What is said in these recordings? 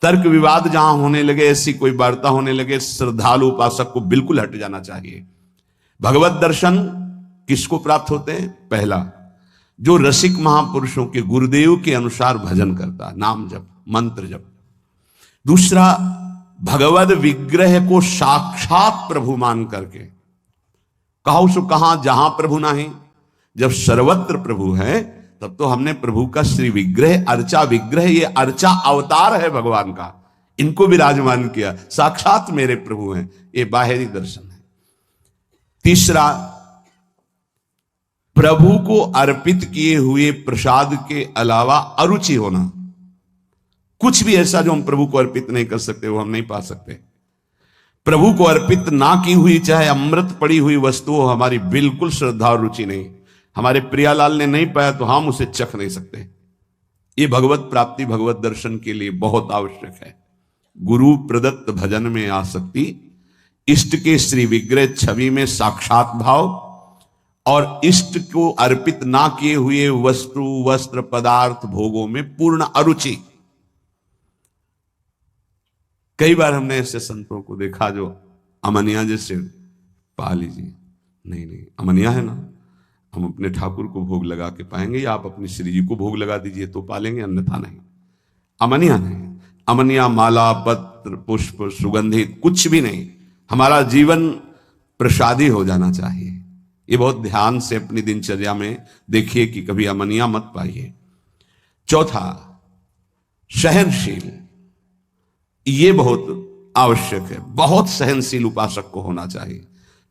तर्क विवाद जहां होने लगे, ऐसी कोई वार्ता होने लगे, श्रद्धालु उपासक को बिल्कुल हट जाना चाहिए। भगवत दर्शन किसको प्राप्त होते हैं? पहला, जो रसिक महापुरुषों के गुरुदेव के अनुसार भजन करता, नाम जप, मंत्र जप। दूसरा, भगवद विग्रह को साक्षात प्रभु मान करके, कहो सो कहां जहां प्रभु नहीं, जब सर्वत्र प्रभु है तब तो हमने प्रभु का श्री विग्रह, अर्चा विग्रह, ये अर्चा अवतार है भगवान का, इनको विराजमान किया, साक्षात मेरे प्रभु हैं, ये बाहरी दर्शन है। तीसरा, प्रभु को अर्पित किए हुए प्रसाद के अलावा अरुचि होना, कुछ भी ऐसा जो हम प्रभु को अर्पित नहीं कर सकते वो हम नहीं पा सकते। प्रभु को अर्पित ना की हुई चाहे अमृत पड़ी हुई वस्तु हो, हमारी बिल्कुल श्रद्धा और रुचि नहीं। हमारे प्रियालाल ने नहीं पाया तो हम उसे चख नहीं सकते। ये भगवत प्राप्ति, भगवत दर्शन के लिए बहुत आवश्यक है। गुरु प्रदत्त भजन में आसक्ति, इष्ट के श्री विग्रह छवि में साक्षात भाव, और इष्ट को अर्पित ना किए हुए वस्तु, वस्त्र, पदार्थ, भोगों में पूर्ण अरुचि। कई बार हमने ऐसे संतों को देखा जो अमनिया जैसे, पा लीजिए, नहीं अमनिया है ना, हम अपने ठाकुर को भोग लगा के पाएंगे, या आप अपनी श्री जी को भोग लगा दीजिए तो पालेंगे, अन्यथा नहीं। अमनिया नहीं, अमनिया माला, पत्र, पुष्प, सुगंधित कुछ भी नहीं। हमारा जीवन प्रसादी हो जाना चाहिए। ये बहुत ध्यान से अपनी दिनचर्या में देखिए कि कभी अमनिया मत पाइए। चौथा, सहनशील, ये बहुत आवश्यक है। बहुत सहनशील उपासक को होना चाहिए।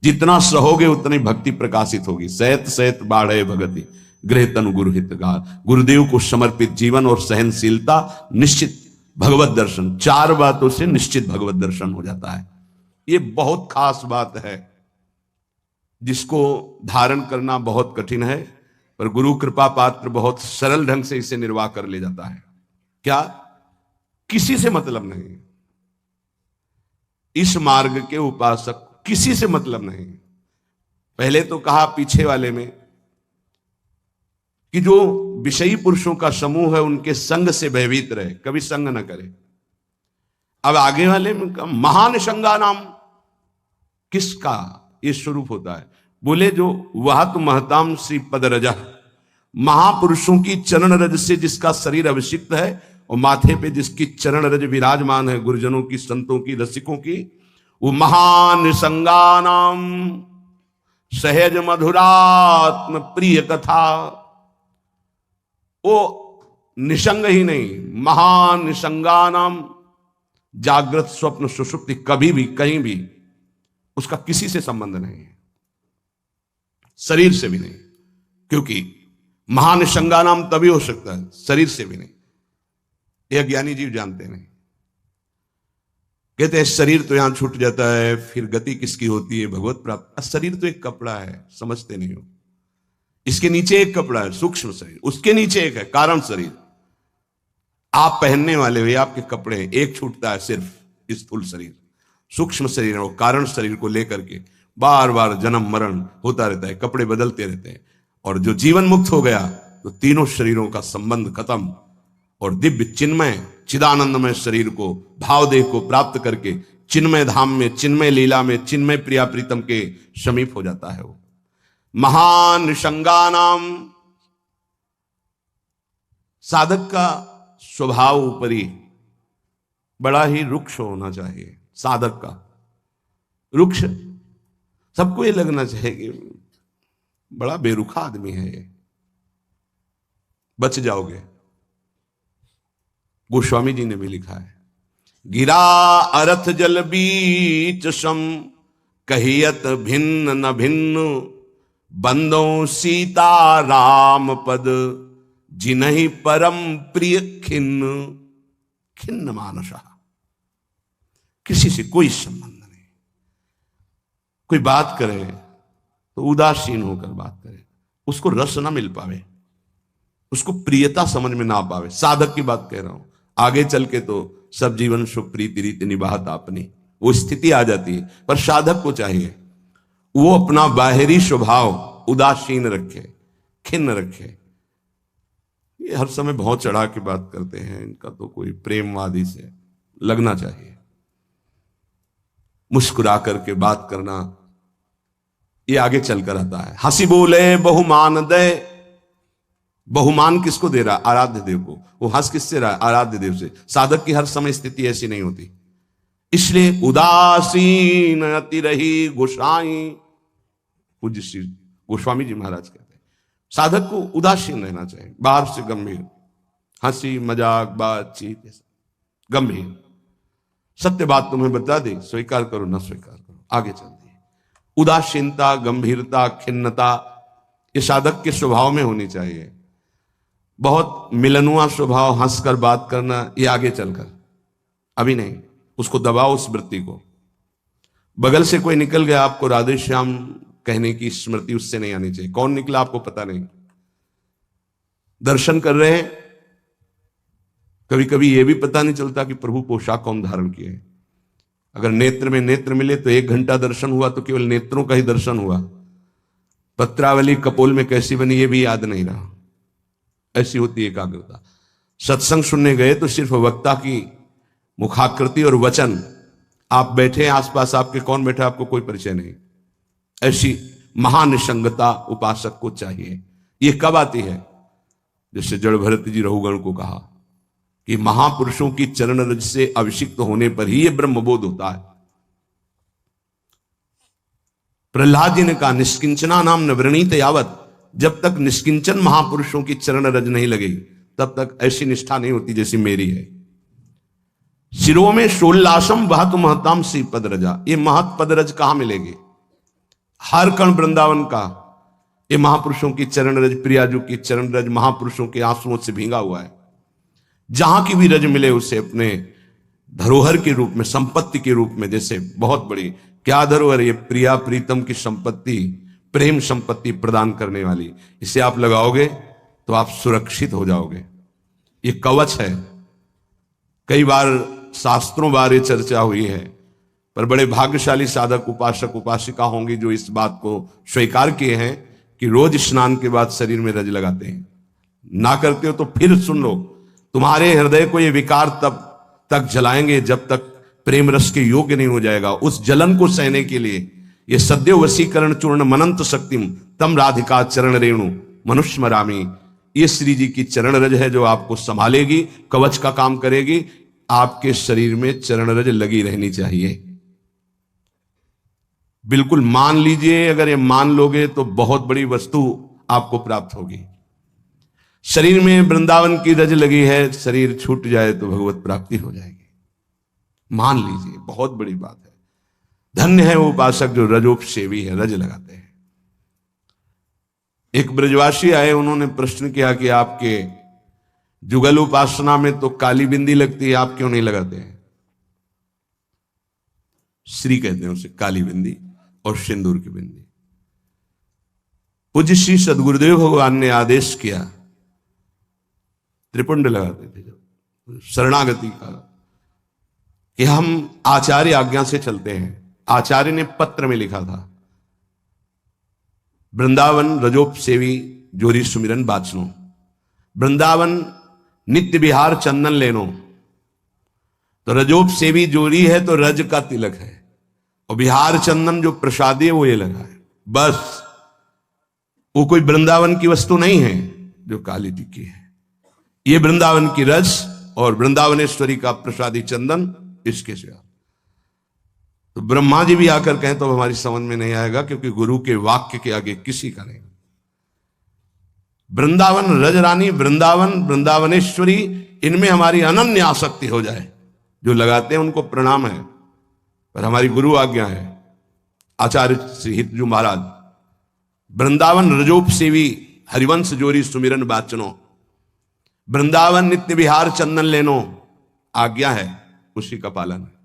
जितना सहोगे उतनी भक्ति प्रकाशित होगी। सहत सहत बाढ़े भगति, गृह तनु गुरु हितगार। गुरुदेव को समर्पित जीवन और सहनशीलता, निश्चित भगवत दर्शन। चार बातों से निश्चित भगवत दर्शन हो जाता है। ये बहुत खास बात है जिसको धारण करना बहुत कठिन है, पर गुरु कृपा पात्र बहुत सरल ढंग से इसे निर्वाह कर ले जाता है। क्या? किसी से मतलब नहीं। इस मार्ग के उपासक किसी से मतलब नहीं। पहले तो कहा पीछे वाले में कि जो विषयी पुरुषों का समूह है उनके संग से भयभीत रहे, कभी संग न करे। अब आगे वाले में कहा महानिशंगा नाम, किसका ये स्वरूप होता है? बोले जो वह तो महताम श्री पद रजा, महापुरुषों की चरण रज से जिसका शरीर अभिषिक्त है और माथे पे जिसकी चरण रज विराजमान है, गुरुजनों की, संतों की, रसिकों की, वो महानिसंगानाम सहज मधुरात्म प्रिय कथा। वो निसंग ही नहीं, महानिसंगानाम, जागृत स्वप्न सुषुप्ति, कभी भी कहीं भी उसका किसी से संबंध नहीं है, शरीर से भी नहीं। क्योंकि महानिसंगानाम तभी हो सकता है, शरीर से भी नहीं। यह ज्ञानी जीव जानते नहीं। कहते हैं शरीर तो यहां छूट जाता है, फिर गति किसकी होती है? भगवत प्राप्त। शरीर तो एक कपड़ा है, समझते नहीं हो। इसके नीचे एक कपड़ा है, सूक्ष्म शरीर, उसके नीचे एक है कारण शरीर। आप पहनने वाले हुए आपके कपड़े, एक छूटता है सिर्फ स्थूल शरीर। सूक्ष्म शरीर है वो, कारण शरीर को लेकर के बार बार जन्म मरण होता रहता है, कपड़े बदलते रहते हैं। और जो जीवन मुक्त हो गया तो तीनों शरीरों का संबंध खत्म, और दिव्य चिन्मय चिदानंदमय शरीर को, भावदेह को प्राप्त करके चिन्मय धाम में, चिन्मय लीला में, चिन्मय प्रिया प्रीतम के समीप हो जाता है वो। महानिसंगानाम, साधक का स्वभाव ऊपरी बड़ा ही रुक्ष होना चाहिए। साधक का रुक्ष, सबको ये लगना चाहिए कि बड़ा बेरुखा आदमी है ये, बच जाओगे। गोस्वामी जी ने भी लिखा है, गिरा अरथ जल बीच सम, कहियत भिन्न न भिन्न, बंदों सीता राम पद, जिन्हि परम प्रिय खिन्न, खिन्न मानसा। किसी से कोई संबंध नहीं। कोई बात करे तो उदासीन होकर बात करे, उसको रस ना मिल पावे, उसको प्रियता समझ में ना पावे। साधक की बात कह रहा हूं। आगे चल के तो सब जीवन सुख प्रीति रीति निभाता अपनी, वो स्थिति आ जाती है। पर साधक को चाहिए वो अपना बाहरी स्वभाव उदासीन रखे, खिन्न रखे। ये हर समय बहुत चढ़ा के बात करते हैं, इनका तो कोई प्रेमवादी से लगना चाहिए। मुस्कुरा करके बात करना, ये आगे चलकर आता है। हंसी बोले बहुमान दे, बहुमान किसको दे रहा? आराध्य देव को। वो हंस किससे रहा? आराध्य देव से। साधक की हर समय स्थिति ऐसी नहीं होती, इसलिए उदासीन अति रही गोसाई। पूज्य श्री गोस्वामी जी महाराज कहते हैं साधक को उदासीन रहना चाहिए, बाहर से गंभीर, हंसी मजाक बातचीत गंभीर। सत्य बात तुम्हें बता दी, स्वीकार करो ना स्वीकार करो, आगे चलती है। उदासीनता, गंभीरता, खिन्नता ये साधक के स्वभाव में होनी चाहिए। बहुत मिलनुआ स्वभाव, हंसकर बात करना, ये आगे चलकर, अभी नहीं। उसको दबाओ उस वृत्ति को। बगल से कोई निकल गया, आपको राधे श्याम कहने की स्मृति उससे नहीं आनी चाहिए। कौन निकला आपको पता नहीं। दर्शन कर रहे हैं, कभी कभी यह भी पता नहीं चलता कि प्रभु पोशाक कौन धारण किए। अगर नेत्र में नेत्र मिले तो 1 घंटा दर्शन हुआ तो केवल नेत्रों का ही दर्शन हुआ। पत्रावली कपोल में कैसी बनी ये भी याद नहीं रहा। ऐसी होती एकाग्रता। सत्संग सुनने गए तो सिर्फ वक्ता की मुखाकृति और वचन, आप बैठे आसपास, आपके कौन बैठा आपको कोई परिचय नहीं। ऐसी महानिसंगता उपासक को चाहिए। ये कब आती है? जैसे जड़ भरत जी रघुगण को कहा कि महापुरुषों की चरण रज से अभिषिक्त होने पर ही यह ब्रह्मबोध होता है। प्रहलाद जी ने कहा निष्किंचना नाम न वृणीत यावत, जब तक निष्किंचन महापुरुषों की चरण रज नहीं लगेगी तब तक ऐसी निष्ठा नहीं होती जैसी मेरी है। शिरो में शोल्लासम वह तो महताम सी पद रजा। ये महत पद रज कहां मिलेगी? हर कण वृंदावन का ये महापुरुषों की चरण रज, प्रियाजू की चरण रज महापुरुषों के आंसुओं से भींगा हुआ है। जहां की भी रज मिले उसे अपने धरोहर के रूप में, संपत्ति के रूप में, जैसे बहुत बड़ी क्या धरोहर, ये प्रिया प्रीतम की संपत्ति, प्रेम संपत्ति प्रदान करने वाली, इसे आप लगाओगे तो आप सुरक्षित हो जाओगे। ये कवच है। कई बार शास्त्रों बारे चर्चा हुई है, पर बड़े भाग्यशाली साधक उपासक उपासिका होंगी जो इस बात को स्वीकार किए हैं कि रोज स्नान के बाद शरीर में रज लगाते हैं। ना करते हो तो फिर सुन लो, तुम्हारे हृदय को ये विकार तब तक जलाएंगे जब तक प्रेम रस के योग्य नहीं हो जाएगा। उस जलन को सहने के लिए ये सद्य वशीकरण चूर्ण मनंत शक्तिम तम राधिका चरण रेणु मनुष्य मरामी, ये श्री जी की चरण रज है जो आपको संभालेगी, कवच का काम करेगी। आपके शरीर में चरण रज लगी रहनी चाहिए। बिल्कुल मान लीजिए, अगर ये मान लोगे तो बहुत बड़ी वस्तु आपको प्राप्त होगी। शरीर में वृंदावन की रज लगी है, शरीर छूट जाए तो भगवत प्राप्ति हो जाएगी। मान लीजिए, बहुत बड़ी बात है। धन्य है वो उपासक जो रजोपसेवी है, रज लगाते हैं। एक ब्रजवासी आए, उन्होंने प्रश्न किया कि आपके जुगल उपासना में तो काली बिंदी लगती है, आप क्यों नहीं लगाते हैं? श्री कहते हैं उसे, काली बिंदी और सिंदूर की बिंदी। पूज्य श्री सदगुरुदेव भगवान ने आदेश किया, त्रिपुंड लगाते थे जब शरणागति का, कि हम आचार्य आज्ञा से चलते हैं। आचार्य ने पत्र में लिखा था, वृंदावन रजोप सेवी जोरी सुमिरन बाचनो, वृंदावन नित्य विहार चंदन लेनो। तो रजोप सेवी जोरी है तो रज का तिलक है, और बिहार चंदन जो प्रसादी है वो ये लगा है। बस वो कोई वृंदावन की वस्तु नहीं है जो काली जी की है। ये वृंदावन की रज और वृंदावनेश्वरी का प्रसादी चंदन, इसके सिवा तो ब्रह्मा जी भी आकर कहें तो हमारी समझ में नहीं आएगा, क्योंकि गुरु के वाक्य के आगे किसी का नहीं। वृंदावन रज रानी, वृंदावन वृंदावनेश्वरी, इनमें हमारी अनन्य आसक्ति हो जाए। जो लगाते हैं उनको प्रणाम है, पर हमारी गुरु आज्ञा है। आचार्य श्री हितजू महाराज, वृंदावन रजोप सेवी हरिवंश जोरी सुमिरन बाचनो, वृंदावन नित्य विहार चंदन लेनो, आज्ञा है, उसी का पालन है।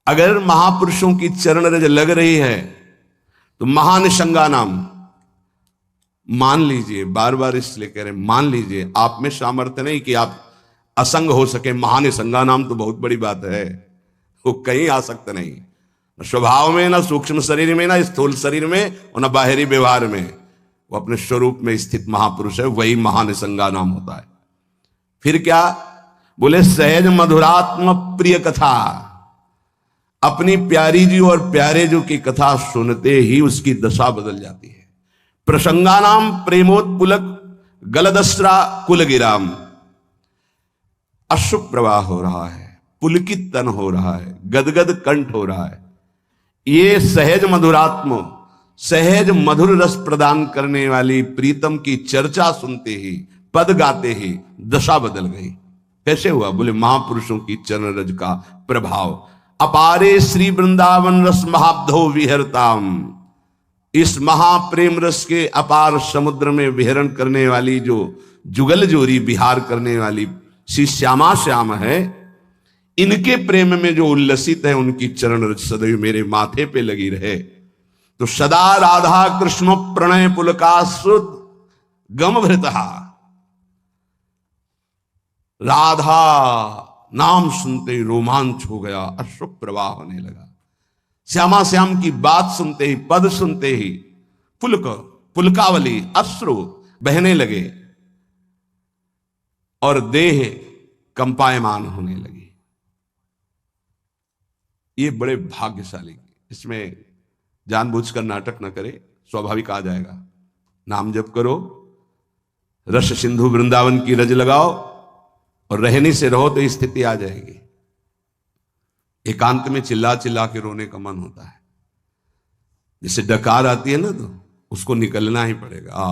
अगर महापुरुषों की चरण रज लग रही है तो महानिशंगा नाम मान लीजिए। बार बार इसलिए कह रहे हैं मान लीजिए, आप में सामर्थ्य नहीं कि आप असंग हो सके। महानिशंगा नाम तो बहुत बड़ी बात है, वो कहीं आ सकता नहीं, न स्वभाव में, न सूक्ष्म शरीर में, न स्थूल शरीर में, और न बाहरी व्यवहार में। वो अपने स्वरूप में स्थित महापुरुष है, वही महानिशंगा नाम होता है। फिर क्या? बोले सहज मधुरात्म प्रिय कथा, अपनी प्यारी जी और प्यारे जी की कथा सुनते ही उसकी दशा बदल जाती है। प्रसंगानाम प्रेमोत्पुलक गलदस्रा कुलगिराम, अश्रु प्रवाह हो रहा है, पुलकित तन हो रहा है, गदगद कंठ हो रहा है। ये सहज मधुरात्म, सहज मधुर रस प्रदान करने वाली प्रीतम की चर्चा सुनते ही, पद गाते ही दशा बदल गई। कैसे हुआ? बोले महापुरुषों की चरण रज का प्रभाव। अपारे श्री वृंदावन रस महाब्धो विहरताम, इस महाप्रेम रस के अपार समुद्र में विहरण करने वाली जो जुगल जोरी विहार करने वाली श्री श्यामा श्याम है, इनके प्रेम में जो उल्लसित है, उनकी चरण रज सदैव मेरे माथे पे लगी रहे। तो सदा राधा कृष्ण प्रणय पुलकाश्रुत गमभृतहा, राधा नाम सुनते ही रोमांच हो गया, अश्रु प्रवाह होने लगा। श्यामा श्याम की बात सुनते ही, पद सुनते ही पुलक, पुलकावली, अश्रु बहने लगे और देह कंपायमान होने लगी। ये बड़े भाग्यशाली, इसमें जानबूझकर नाटक न करे, स्वाभाविक आ जाएगा। नाम जप करो, रस सिंधु वृंदावन की रज लगाओ और रहनी से रहो तो स्थिति आ जाएगी। एकांत में चिल्ला चिल्ला के रोने का मन होता है, जैसे डकार आती है ना, तो उसको निकलना ही पड़ेगा।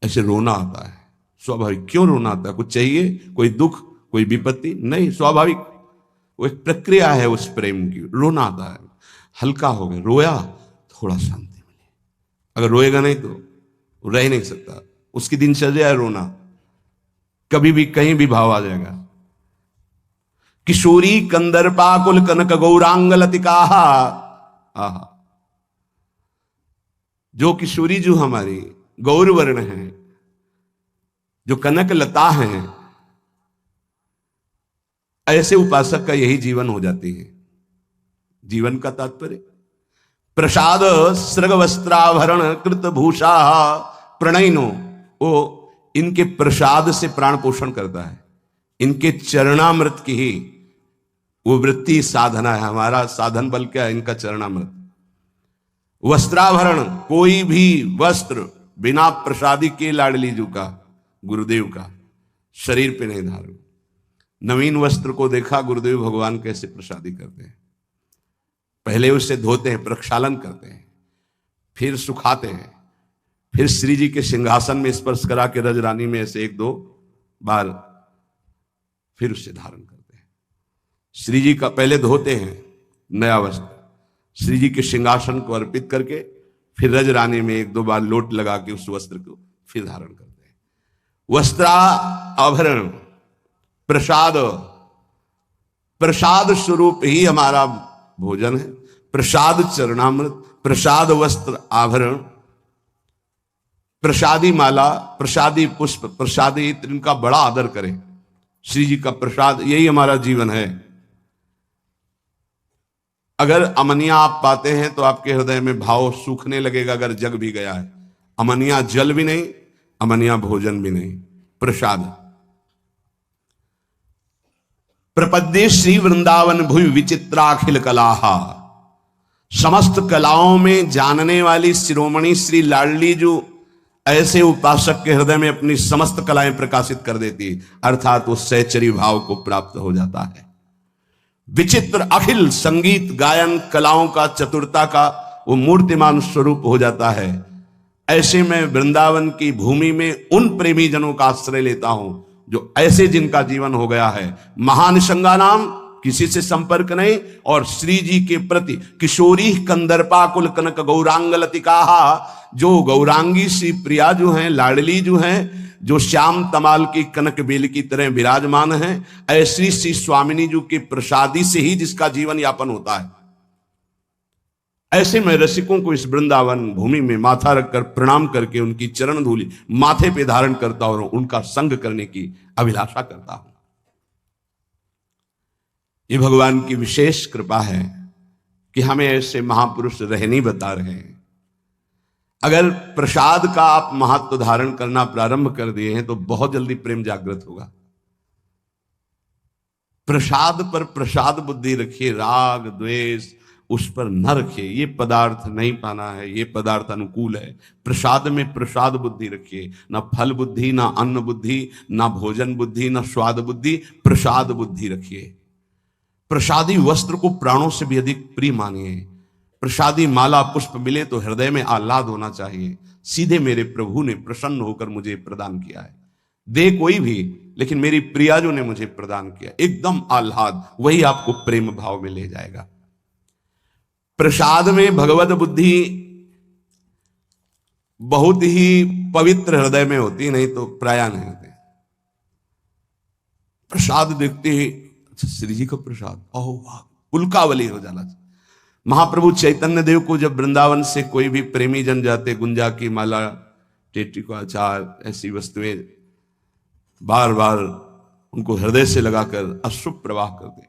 ऐसे रोना आता है, स्वाभाविक। क्यों रोना आता है? कुछ चाहिए, कोई दुख, कोई विपत्ति? नहीं, स्वाभाविक। वो एक प्रक्रिया है उस प्रेम की। रोना आता है, हल्का हो गया, रोया, थोड़ा शांति मिली। अगर रोएगा नहीं तो रह नहीं सकता, उसकी दिनचर्या है रोना, कभी भी कहीं भी भाव आ जाएगा। किशोरी कंदर्पाकुल कनक गौरांग लतिका, आहा, जो किशोरी जो हमारी गौरवर्ण है, जो कनक लता है, ऐसे उपासक का यही जीवन हो जाती है। जीवन का तात्पर्य प्रसाद सृग वस्त्राभरण कृत भूषा प्रणयनो, वो इनके प्रसाद से प्राण पोषण करता है। इनके चरणामृत की ही वो वृत्ति साधना है। हमारा साधन बल क्या है? इनका चरणामृत। वस्त्राभरण, कोई भी वस्त्र बिना प्रसादी के लाडली जी का, गुरुदेव का, शरीर पे नहीं धारण। नवीन वस्त्र को देखा गुरुदेव भगवान कैसे प्रसादी करते हैं। पहले उसे धोते हैं, प्रक्षालन करते हैं, फिर सुखाते हैं, फिर श्री जी के सिंहासन में स्पर्श करा के रज रानी में ऐसे एक दो बार फिर उसे धारण करते हैं। श्री जी का पहले धोते हैं नया वस्त्र, श्री जी के सिंहासन को अर्पित करके फिर रज रानी में एक दो बार लोट लगा के उस वस्त्र को फिर धारण करते हैं। वस्त्रा आभरण प्रसाद, प्रसाद स्वरूप ही हमारा भोजन है। प्रसाद चरणामृत, प्रसाद वस्त्र आभरण, प्रसादी माला, प्रसादी पुष्प, प्रसादी इत्र, इनका बड़ा आदर करें। श्री जी का प्रसाद, यही हमारा जीवन है। अगर अमनिया आप पाते हैं तो आपके हृदय में भाव सूखने लगेगा। अगर जग भी गया है, अमनिया जल भी नहीं, अमनिया भोजन भी नहीं, प्रसाद। प्रपद्ये श्री वृंदावन भुवि विचित्राखिल कलाहा, समस्त कलाओं में जानने वाली शिरोमणि श्री लाडली जो ऐसे उपासक के हृदय में अपनी समस्त कलाएं प्रकाशित कर देती, अर्थात वो सहचरी भाव को प्राप्त हो जाता है। विचित्र अखिल संगीत गायन कलाओं का, चतुरता का वो मूर्तिमान स्वरूप हो जाता है। ऐसे में वृंदावन की भूमि में उन प्रेमी जनों का आश्रय लेता हूं जो ऐसे जिनका जीवन हो गया है महानिशंगा नाम, किसी से संपर्क नहीं, और श्री जी के प्रति किशोरी कंदर्पाकुल कनक गौरांग लतिका, जो गौरांगी श्री प्रिया जो हैं, लाडली जो हैं, जो श्याम तमाल की कनक बेल की तरह विराजमान हैं, ऐसी श्री स्वामिनी जी की प्रसादी से ही जिसका जीवन यापन होता है। ऐसे मैं रसिकों को इस वृंदावन भूमि में माथा रखकर प्रणाम करके उनकी चरण धूलि माथे पे धारण करता हूं और उनका संग करने की अभिलाषा करता हूं। ये भगवान की विशेष कृपा है कि हमें ऐसे महापुरुष रहनी बता रहे हैं। अगर प्रसाद का आप महत्व धारण करना प्रारंभ कर दिए हैं तो बहुत जल्दी प्रेम जागृत होगा। प्रसाद पर प्रसाद बुद्धि रखिए, राग द्वेष उस पर न रखिए। ये पदार्थ नहीं पाना है, ये पदार्थ अनुकूल है। प्रसाद में प्रसाद बुद्धि रखिए, ना फल बुद्धि, ना अन्न बुद्धि, ना भोजन बुद्धि, ना स्वाद बुद्धि, प्रसाद बुद्धि रखिए। प्रसादी वस्त्र को प्राणों से भी अधिक प्रिय मानिए। प्रसादी माला पुष्प मिले तो हृदय में आह्लाद होना चाहिए, सीधे मेरे प्रभु ने प्रसन्न होकर मुझे प्रदान किया है। दे कोई भी, लेकिन मेरी प्रियाजों ने मुझे प्रदान किया, एकदम आह्लाद, वही आपको प्रेम भाव में ले जाएगा। प्रसाद में भगवत बुद्धि बहुत ही पवित्र हृदय में होती, नहीं तो प्राय नहीं होते। प्रसाद देखते ही अच्छा श्री जी का प्रसाद, ओह वाह, पुलकावली हो जाना। महाप्रभु चैतन्य देव को जब वृंदावन से कोई भी प्रेमी जन जाते, गुंजा की माला, टेटी का अचार, ऐसी वस्तुएं बार बार उनको हृदय से लगाकर अश्रु प्रवाह करते।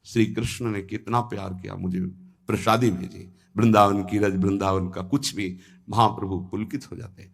श्री कृष्ण ने कितना प्यार किया, मुझे प्रसादी भेजी, वृंदावन की रज, वृंदावन का कुछ भी, महाप्रभु पुलकित हो जाते।